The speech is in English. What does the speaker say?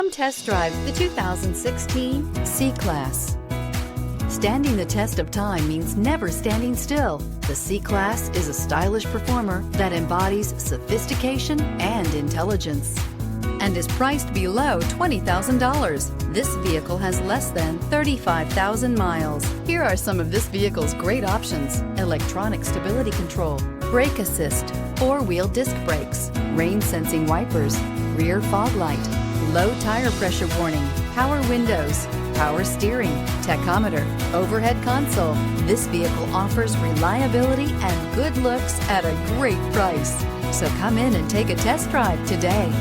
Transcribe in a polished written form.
Come test drive the 2016 C-Class. Standing the test of time means never standing still. The C-Class is a stylish performer that embodies sophistication and intelligence and is priced below $20,000. This vehicle has less than 35,000 miles. Here are some of this vehicle's great options: electronic stability control, brake assist, four-wheel disc brakes, rain-sensing wipers, rear fog light, low tire pressure warning, power windows, power steering, tachometer, overhead console. This vehicle offers reliability and good looks at a great price. So come in and take a test drive today.